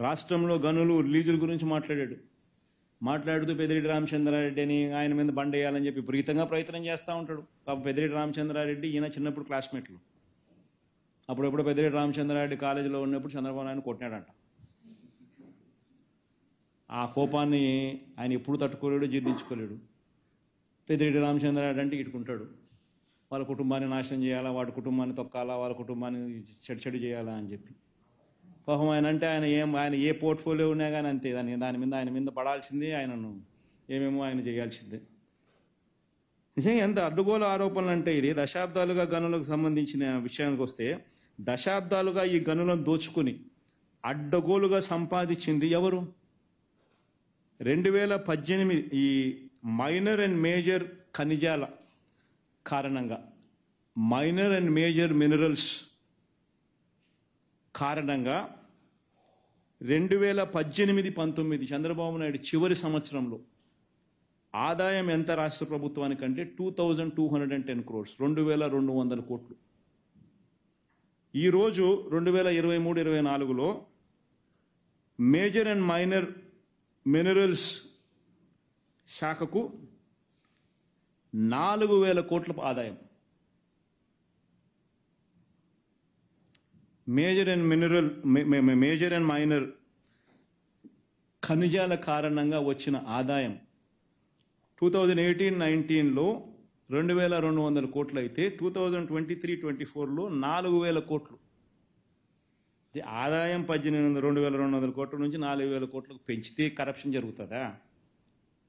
రాష్ట్రంలో గనులు రిలీజుల గురించి మాట్లాడుతూ పెద్దిరెడ్డి రామచంద్రారెడ్డి అని ఆయన మీద బండ వేయాలని చెప్పి విపరీతంగా ప్రయత్నం చేస్తూ ఉంటాడు. పాప పెద్దిరెడ్డి రామచంద్రారెడ్డి ఈయన చిన్నప్పుడు క్లాస్మేట్లు. అప్పుడప్పుడు పెద్దిరెడ్డి రామచంద్రారెడ్డి కాలేజీలో ఉన్నప్పుడు చంద్రబాబు నాయుడు కొట్టినాడంట. ఆ కోపాన్ని ఆయన ఎప్పుడు తట్టుకోలేడు, జీర్ణించుకోలేడు. పెద్దిరెడ్డి రామచంద్రారెడ్డి అంటే ఇటుకుంటాడు, వాళ్ళ కుటుంబాన్ని నాశనం చేయాలా, వాడి కుటుంబాన్ని తొక్కాలా, వాళ్ళ కుటుంబాన్ని చెడు చేయాలా అని చెప్పి. పాపం ఆయన ఏ పోర్ట్ఫోలియో ఉన్నా కానీ అంతే, ఆయన మీద పడాల్సిందే, ఆయనను ఏమేమో ఆయన చేయాల్సిందే. నిజంగా ఎంత అడ్డుగోలు ఆరోపణలు అంటే ఇది. దశాబ్దాలుగా గనులకు సంబంధించిన విషయానికి వస్తే, దశాబ్దాలుగా ఈ గనులను దోచుకుని అడ్డగోలుగా సంపాదించింది ఎవరు? 2018 ఈ మైనర్ అండ్ మేజర్ ఖనిజాల కారణంగా, మైనర్ అండ్ మేజర్ మినరల్స్ కారణంగా 2018-19 చంద్రబాబు నాయుడు చివరి సంవత్సరంలో ఆదాయం ఎంత రాష్ట్ర ప్రభుత్వానికంటే 2210 crores, 2200 కోట్లు. ఈరోజు 2023-24లో మేజర్ అండ్ మైనర్ మినరల్స్ శాఖకు 4000 కోట్ల ఆదాయం. మేజర్ అండ్ మైనర్ ఖనిజాల కారణంగా వచ్చిన ఆదాయం 2018-19లో 2200 కోట్లు అయితే 2023-24లో 4000 కోట్లు. ఆదాయం 2200 కోట్ల నుంచి 4000 కోట్లకు పెంచితే కరప్షన్ జరుగుతుందా?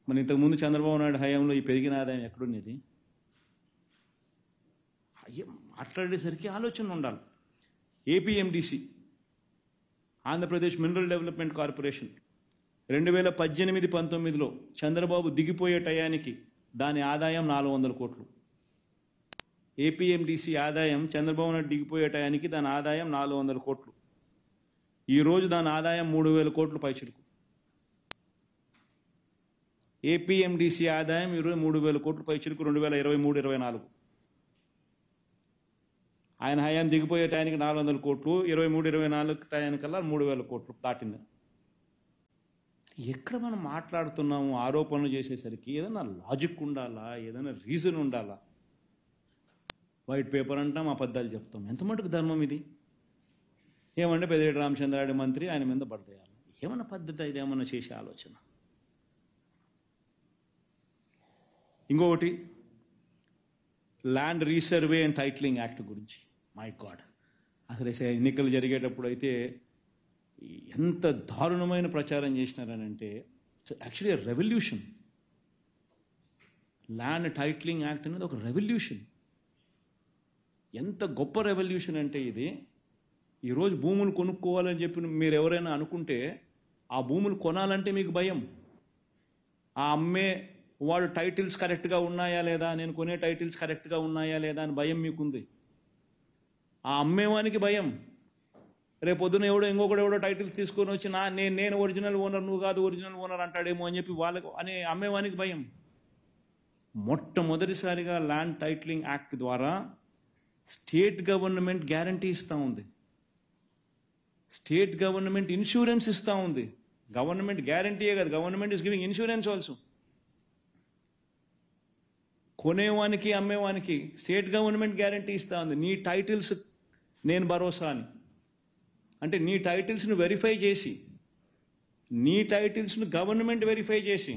మరి ఇంతకుముందు చంద్రబాబు నాయుడు హయాంలో ఈ పెరిగిన ఆదాయం ఎక్కడున్నది? మాట్లాడేసరికి ఆలోచన ఉండాలి. APMDC, Andhra Pradesh mineral development corporation 2018-19లో చంద్రబాబు దిగిపోయే టయానికి దాని ఆదాయం 400 కోట్లు. ఏపీఎండిసి ఆదాయం చంద్రబాబు నాయుడు దిగిపోయే టయానికి దాని ఆదాయం 400 కోట్లు. ఈరోజు దాని ఆదాయం 3000 కోట్లు పైచిలుకు. ఏపీఎండిసి ఆదాయం ఈరోజు 3000 కోట్లు పైచిలుకు 2023-24. ఆయన హయాం దిగిపోయే టయానికి 400 కోట్లు, 23-24 టయానికల్లా 3000 కోట్లు దాటింది. ఎక్కడ మనం మాట్లాడుతున్నాము? ఆరోపణలు చేసేసరికి ఏదైనా లాజిక్ ఉండాలా, ఏదైనా రీజన్ ఉండాలా? వైట్ పేపర్ అంటాం, అబద్ధాలు చెప్తాం. ఎంత మటుకు ధర్మం ఇది? ఏమంటే పెద్దిరెడ్డి రామచంద్రారెడ్డి మంత్రి, ఆయన మీద పడతాయాలి. ఏమన్నా పద్ధతి, ఇది ఏమన్నా చేసే ఆలోచన? ఇంకొకటి, land resurvey and titling act గురించి. మై గాడ్, అసలు ఎన్నికలు జరిగేటప్పుడు అయితే ఎంత దారుణమైన ప్రచారం చేసినారనంటే, actually revolution. Land titling act అనేది ఒక రెవల్యూషన్. ఎంత గొప్ప రెవల్యూషన్ అంటే ఇది. ఈరోజు భూములు కొనుక్కోవాలని చెప్పి మీరు ఎవరైనా అనుకుంటే, ఆ భూములు కొనాలంటే మీకు భయం. ఆ అమ్మే వాడు టైటిల్స్ కరెక్ట్గా ఉన్నాయా లేదా, నేను కొనే టైటిల్స్ కరెక్ట్గా ఉన్నాయా లేదా అని భయం మీకుంది. ఆ అమ్మేవానికి భయం, రేపొద్దున ఇంకొకడు టైటిల్స్ తీసుకొని వచ్చి నేను ఒరిజినల్ ఓనర్, నువ్వు కాదు ఒరిజినల్ ఓనర్ అంటాడేమో అని చెప్పి వాళ్ళకు అనే అమ్మేవానికి భయం. మొట్టమొదటిసారిగా ల్యాండ్ టైటిలింగ్ యాక్ట్ ద్వారా స్టేట్ గవర్నమెంట్ గ్యారంటీ ఇస్తూ ఉంది. స్టేట్ గవర్నమెంట్ ఇన్సూరెన్స్ ఇస్తూ ఉంది. గవర్నమెంట్ గ్యారంటీయే కాదు, government is giving insurance also. కొనేవానికి అమ్మేవానికి స్టేట్ గవర్నమెంట్ గ్యారంటీ ఇస్తూ ఉంది. నీ టైటిల్స్ నేను భరోసా అని. అంటే నీ టైటిల్స్ను వెరిఫై చేసి, నీ టైటిల్స్ను గవర్నమెంట్ వెరిఫై చేసి,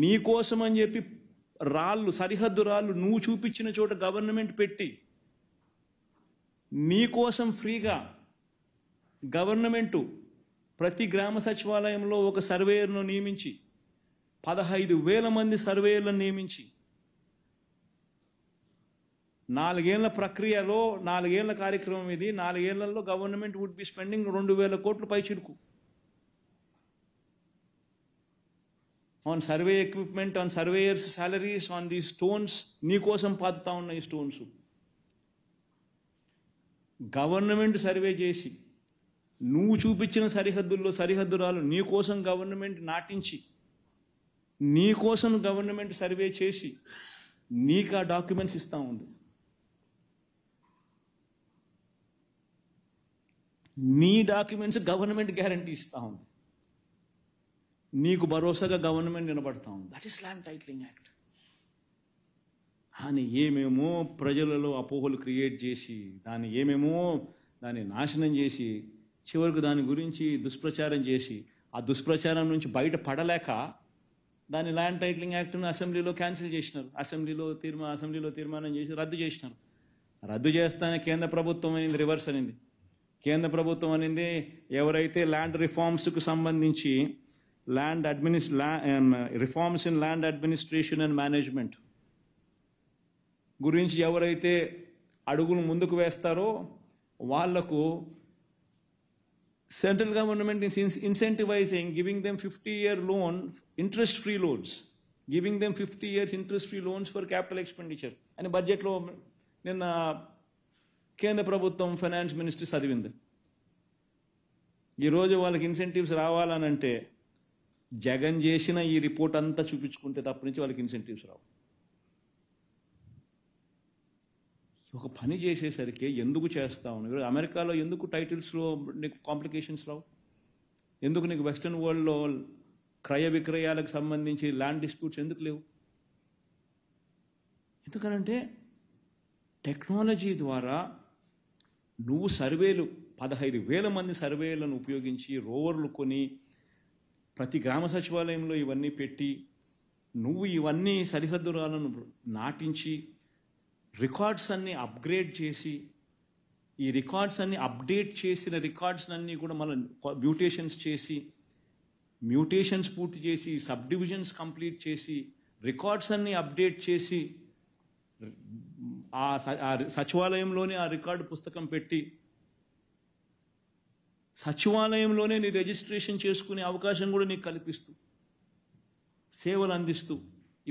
నీ కోసం అని చెప్పి రాళ్ళు, సరిహద్దు రాళ్ళు నువ్వు చూపించిన చోట గవర్నమెంట్ పెట్టి, నీ కోసం ఫ్రీగా గవర్నమెంటు ప్రతి గ్రామ సచివాలయంలో ఒక సర్వేయర్ను నియమించి, 15,000 మంది సర్వేయర్లను నియమించి, 4 ఏళ్ల ప్రక్రియలో 4 ఏళ్ల కార్యక్రమం ఇది. 4 ఏళ్లలో గవర్నమెంట్ వుడ్ బి స్పెండింగ్ 2,000 కోట్లు పైచిలుకు on survey equipment, on surveyors salaries, on the stones. నీకోసం పాతుతా ఉన్న ఈ స్టోన్స్ గవర్నమెంట్ సర్వే చేసి, నువ్వు చూపించిన సరిహద్దురాలు నీకోసం గవర్నమెంట్ నాటించి, నీకోసం గవర్నమెంట్ సర్వే చేసి నీకు ఆ డాక్యుమెంట్స్ ఇస్తూ ఉంది. నీ డాక్యుమెంట్స్ గవర్నమెంట్ గ్యారంటీ ఇస్తూ ఉంది, నీకు భరోసాగా గవర్నమెంట్ నిలబడతా ఉంది. That is land titling act. అని ఏమేమో ప్రజలలో అపోహలు క్రియేట్ చేసి దాన్ని నాశనం చేసి చివరికి దాని గురించి దుష్ప్రచారం చేసి ఆ దుష్ప్రచారం నుంచి బయట పడలేక దాని ల్యాండ్ టైటిలింగ్ యాక్ట్ను అసెంబ్లీలో క్యాన్సిల్ చేసినారు. అసెంబ్లీలో తీర్మానం చేసి రద్దు చేసినారు. రద్దు చేస్తానే కేంద్ర ప్రభుత్వం అనింది రివర్స్ అనింది. కేంద్ర ప్రభుత్వం అనింది ఎవరైతే ల్యాండ్ రిఫార్మ్స్కు సంబంధించి reforms in land administration and management గురించి ఎవరైతే అడుగులు ముందుకు వేస్తారో వాళ్లకు central government is incentivizing giving them 50-year loan, interest-free loans, giving them 50 years interest-free loans for capital expenditure అని బడ్జెట్లో నిన్న కేంద్ర ప్రభుత్వం ఫైనాన్స్ మినిస్టర్ చదివింది. ఈరోజు వాళ్ళకి ఇన్సెంటివ్స్ రావాలనంటే జగన్ చేసిన ఈ రిపోర్ట్ అంతా చూపించుకుంటే తప్ప నుంచి వాళ్ళకి ఇన్సెంటివ్స్ రావు. ఒక పని చేసేసరికి ఎందుకు చేస్తా ఉన్నావు? అమెరికాలో ఎందుకు టైటిల్స్లో నీకు కాంప్లికేషన్స్ రావు? ఎందుకు నీకు వెస్ట్రన్ వరల్డ్లో క్రయ విక్రయాలకు సంబంధించి ల్యాండ్ డిస్ప్యూట్స్ ఎందుకు లేవు? ఎందుకనంటే టెక్నాలజీ ద్వారా నువ్వు సర్వేలు 15,000 మంది సర్వేలను ఉపయోగించి రోవర్లు కొని ప్రతి గ్రామ సచివాలయంలో ఇవన్నీ పెట్టి నువ్వు ఇవన్నీ సరిహద్దురాలను నాటించి రికార్డ్స్ అన్నీ అప్గ్రేడ్ చేసి ఈ రికార్డ్స్ అన్నీ అప్డేట్ చేసిన రికార్డ్స్ అన్నీ కూడా మళ్ళీ మ్యూటేషన్స్ చేసి మ్యూటేషన్స్ పూర్తి చేసి సబ్ డివిజన్స్ కంప్లీట్ చేసి రికార్డ్స్ అన్నీ అప్డేట్ చేసి ఆ సచివాలయంలోనే ఆ రికార్డు పుస్తకం పెట్టి సచివాలయంలోనే నీ రిజిస్ట్రేషన్ చేసుకునే అవకాశం కూడా నీకు కల్పిస్తూ సేవలు అందిస్తూ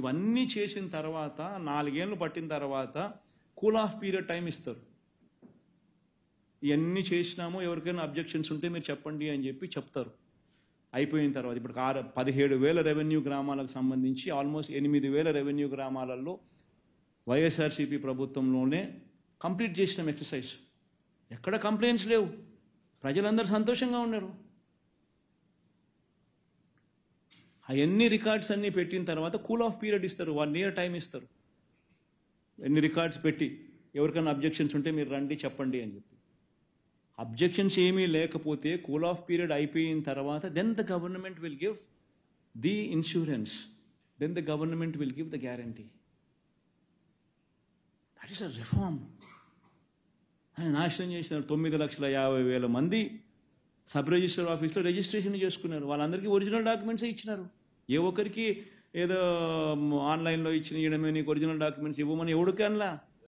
ఇవన్నీ చేసిన తర్వాత 4 ఏళ్ళు పట్టిన తర్వాత కూల్ ఆఫ్ పీరియడ్ టైం ఇస్తారు. ఇవన్నీ చేసినామో ఎవరికైనా అబ్జెక్షన్స్ ఉంటే మీరు చెప్పండి అని చెప్పి చెప్తారు. అయిపోయిన తర్వాత ఇప్పుడు 17,000 రెవెన్యూ గ్రామాలకు సంబంధించి ఆల్మోస్ట్ 8,000 రెవెన్యూ గ్రామాలలో వైఎస్ఆర్సీపీ ప్రభుత్వంలోనే కంప్లీట్ చేసినాం ఎక్సర్సైజ్. ఎక్కడ కంప్లైంట్స్ లేవు, ప్రజలందరూ సంతోషంగా ఉన్నారు. అవన్నీ రికార్డ్స్ అన్నీ పెట్టిన తర్వాత కూల్ ఆఫ్ పీరియడ్ ఇస్తారు, 1 year టైం ఇస్తారు. ఎన్ని రికార్డ్స్ పెట్టి ఎవరికైనా అబ్జెక్షన్స్ ఉంటే మీరు రండి చెప్పండి అని చెప్పి. అబ్జెక్షన్స్ ఏమీ లేకపోతే కూల్ ఆఫ్ పీరియడ్ అయిపోయిన తర్వాత then the government will give the insurance, then the government will give the guarantee. That is a reform. ఆయన నాశనం చేసినారు. 9,50,000 మంది సబ్ రిజిస్టర్ ఆఫీస్లో రిజిస్ట్రేషన్ చేసుకున్నారు. వాళ్ళందరికీ ఒరిజినల్ డాక్యుమెంట్సే ఇచ్చినారు. ఏ ఒక్కరికి ఏదో ఆన్లైన్లో ఇచ్చిన నీకు ఒరిజినల్ డాక్యుమెంట్స్ ఇవ్వమని ఎవడికి అనలా.